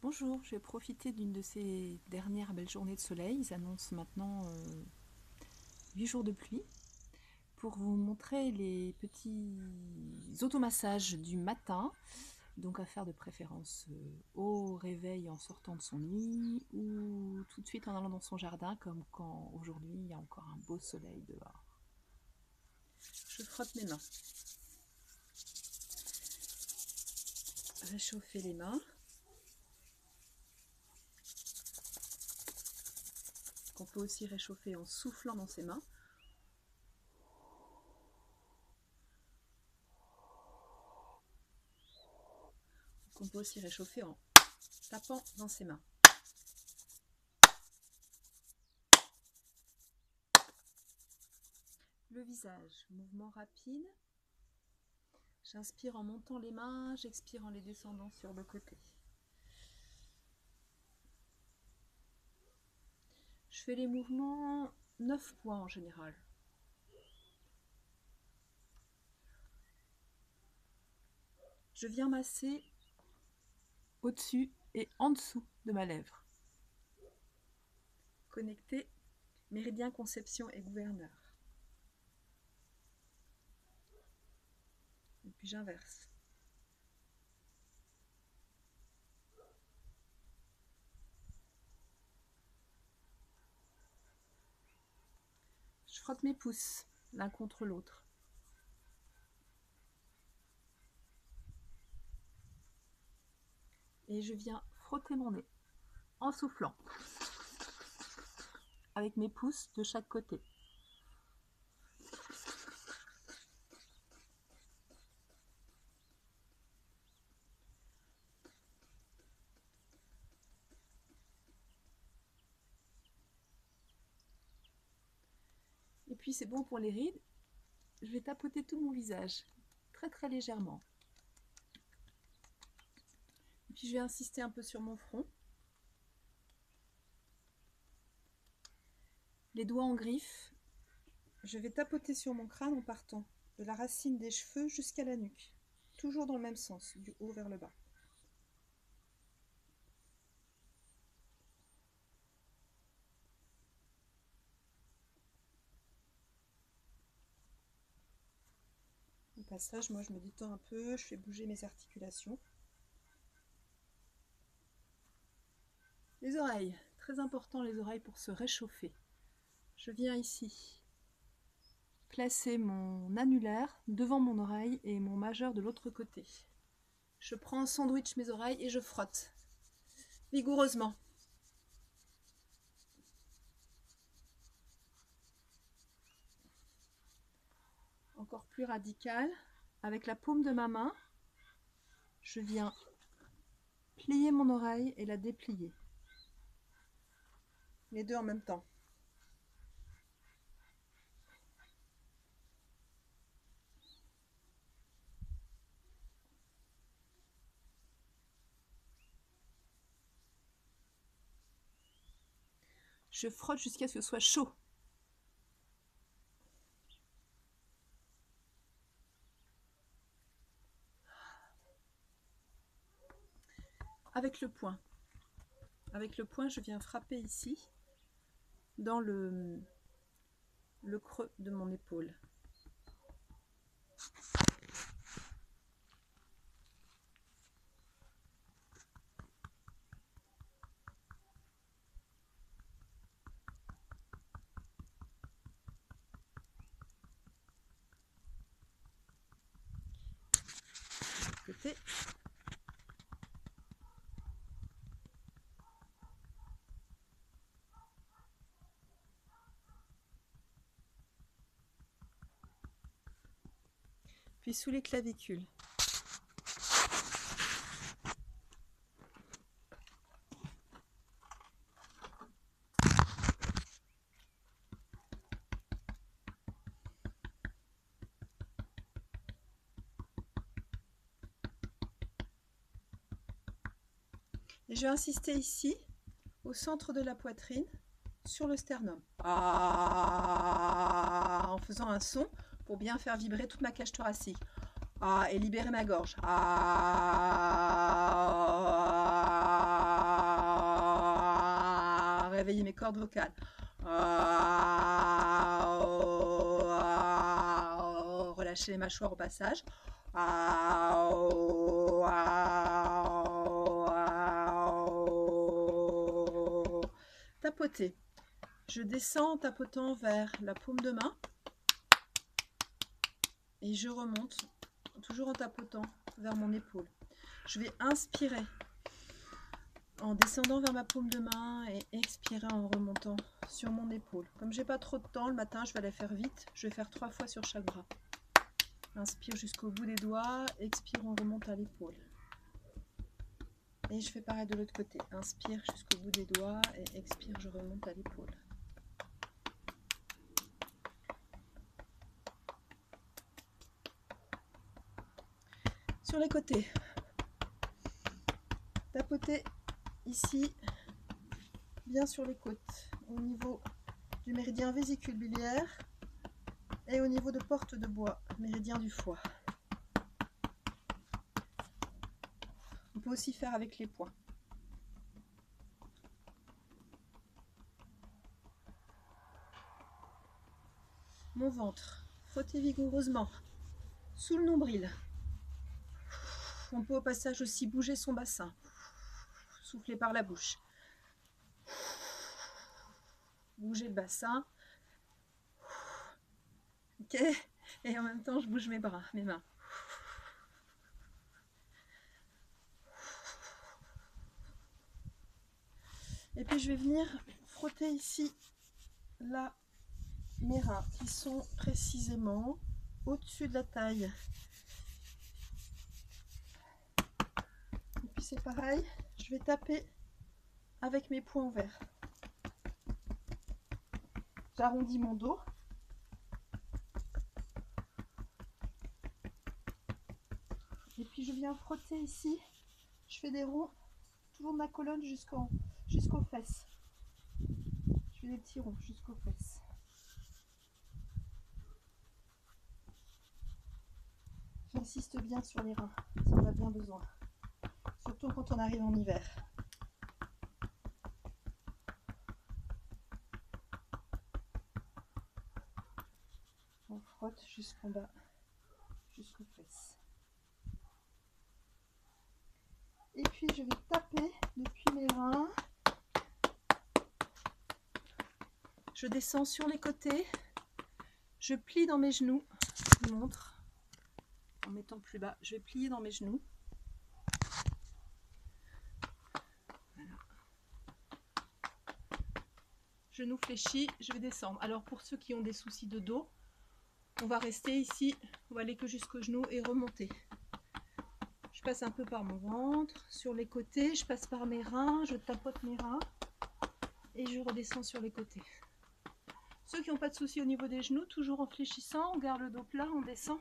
Bonjour, je vais profiter d'une de ces dernières belles journées de soleil. Ils annoncent maintenant 8 jours de pluie pour vous montrer les petits automassages du matin, donc à faire de préférence au réveil en sortant de son lit ou tout de suite en allant dans son jardin, comme quand aujourd'hui il y a encore un beau soleil dehors. Je frotte mes mains, réchauffer les mains. Qu'on peut aussi réchauffer en soufflant dans ses mains. Qu'on peut aussi réchauffer en tapant dans ses mains. Le visage, mouvement rapide. J'inspire en montant les mains, j'expire en les descendant sur le côté. Je fais les mouvements 9 points en général. Je viens masser au-dessus et en dessous de ma lèvre. Connecter méridien, conception et gouverneur. Et puis j'inverse. Je frotte mes pouces l'un contre l'autre. Et je viens frotter mon nez en soufflant avec mes pouces de chaque côté. Et puis c'est bon pour les rides. Je vais tapoter tout mon visage, très très légèrement. Et puis je vais insister un peu sur mon front. Les doigts en griffe. Je vais tapoter sur mon crâne en partant de la racine des cheveux jusqu'à la nuque. Toujours dans le même sens, du haut vers le bas. Au passage, moi je me détends un peu, je fais bouger mes articulations. Les oreilles, très important les oreilles pour se réchauffer. Je viens ici placer mon annulaire devant mon oreille et mon majeur de l'autre côté. Je prends un sandwich mes oreilles et je frotte vigoureusement. Encore plus radical, avec la paume de ma main, je viens plier mon oreille et la déplier. Les deux en même temps. Je frotte jusqu'à ce que ce soit chaud. Avec le poing. Avec le poing, je viens frapper ici, dans le creux de mon épaule. Côté. Puis sous les clavicules. Et je vais insister ici, au centre de la poitrine, sur le sternum. En faisant un son pour bien faire vibrer toute ma cage thoracique. Et libérer ma gorge. réveiller mes cordes vocales. Relâchez les mâchoires au passage. Tapoter. Je descends en tapotant vers la paume de main et je remonte, toujours en tapotant vers mon épaule. Je vais inspirer en descendant vers ma paume de main et expirer en remontant sur mon épaule. Comme j'ai pas trop de temps le matin, je vais aller faire vite. Je vais faire 3 fois sur chaque bras. Inspire jusqu'au bout des doigts, expire, on remonte à l'épaule. Et je fais pareil de l'autre côté. Inspire jusqu'au bout des doigts et expire, je remonte à l'épaule. Sur les côtés. Tapoter ici, bien sur les côtes, au niveau du méridien vésicule biliaire et au niveau de porte de bois, méridien du foie. On peut aussi faire avec les poings. Mon ventre, frottez vigoureusement sous le nombril. On peut au passage aussi bouger son bassin. Souffler par la bouche. Bouger le bassin. Ok. Et en même temps, je bouge mes bras, mes mains. Et puis je vais venir frotter ici là mes reins qui sont précisément au-dessus de la taille. Et puis c'est pareil, je vais taper avec mes poings ouverts. J'arrondis mon dos. Et puis je viens frotter ici. Je fais des ronds, toujours de ma colonne jusqu'aux fesses. Je fais des petits ronds jusqu'aux fesses. J'insiste bien sur les reins, ça en a bien besoin. Surtout quand on arrive en hiver. On frotte jusqu'en bas, jusqu'aux fesses. Et puis je vais taper depuis mes reins. Je descends sur les côtés. Je plie dans mes genoux. Je vous montre. En mettant plus bas, je vais plier dans mes genoux. Voilà. Genoux fléchis, je vais descendre. Alors pour ceux qui ont des soucis de dos, on va rester ici, on va aller que jusqu'aux genoux et remonter. Je passe un peu par mon ventre, sur les côtés, je passe par mes reins, je tapote mes reins et je redescends sur les côtés. Ceux qui n'ont pas de soucis au niveau des genoux, toujours en fléchissant, on garde le dos plat, on descend,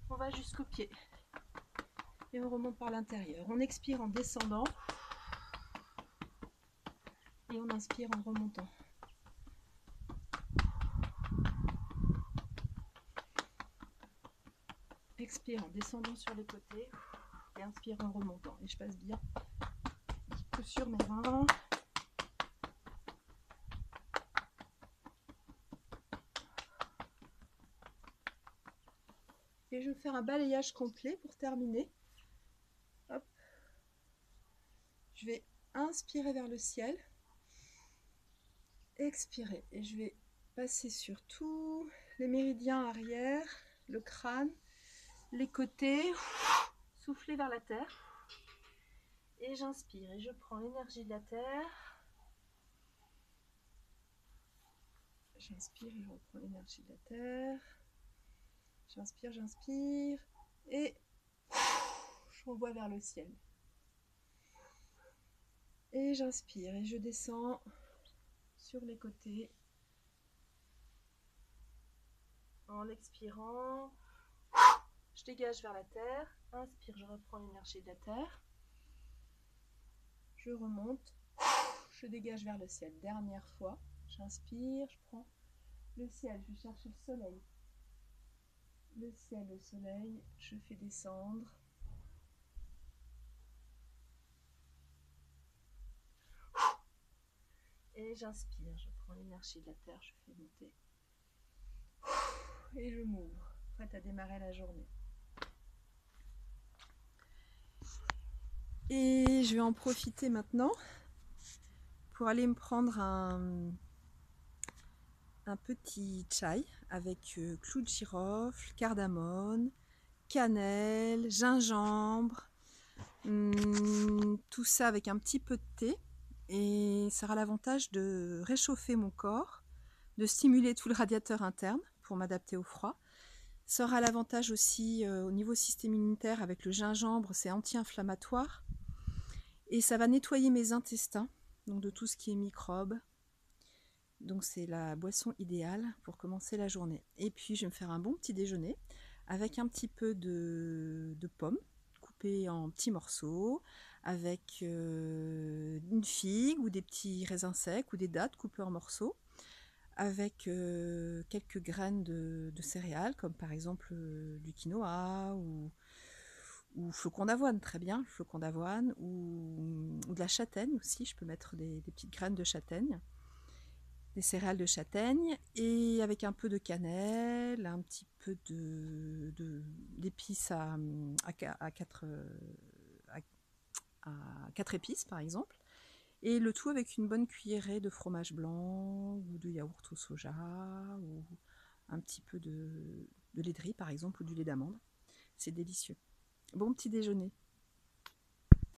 on va jusqu'aux pieds et on remonte par l'intérieur. On expire en descendant et on inspire en remontant. Expire en descendant sur les côtés et inspire en remontant. Et je passe bien que sur mes reins. Et je vais faire un balayage complet pour terminer. Hop. Je vais inspirer vers le ciel. Expirer. Et je vais passer sur tous les méridiens arrière, le crâne, les côtés. Souffler vers la terre. Et j'inspire et je prends l'énergie de la terre. J'inspire et je reprends l'énergie de la terre. J'inspire, j'inspire. Et je renvoie vers le ciel. Et j'inspire et je descends sur les côtés. En expirant, je dégage vers la terre. Inspire, je reprends l'énergie de la terre. Je remonte. Je dégage vers le ciel. Dernière fois. J'inspire, je prends le ciel. Je cherche le soleil. Le ciel, le soleil. Je fais descendre. Et Et j'inspire, je prends l'énergie de la terre, je fais monter. Et je m'ouvre, prête à démarrer la journée. Et je vais en profiter maintenant pour aller me prendre un petit chai avec clou de girofle, cardamone, cannelle, gingembre, tout ça avec un petit peu de thé. Et ça aura l'avantage de réchauffer mon corps, de stimuler tout le radiateur interne pour m'adapter au froid. Ça aura l'avantage aussi au niveau système immunitaire avec le gingembre, c'est anti-inflammatoire. Et ça va nettoyer mes intestins, donc de tout ce qui est microbes. Donc c'est la boisson idéale pour commencer la journée. Et puis je vais me faire un bon petit déjeuner avec un petit peu de pommes coupées en petits morceaux, avec une figue ou des petits raisins secs ou des dattes coupées en morceaux, avec quelques graines de céréales comme par exemple du quinoa ou flocons d'avoine, très bien, flocons d'avoine ou de la châtaigne aussi, je peux mettre des petites graines de châtaigne. Des céréales de châtaigne et avec un peu de cannelle, un petit peu d'épices à 4 épices par exemple, et le tout avec une bonne cuillerée de fromage blanc ou de yaourt au soja ou un petit peu de lait de riz par exemple ou du lait d'amande. C'est délicieux. Bon petit déjeuner.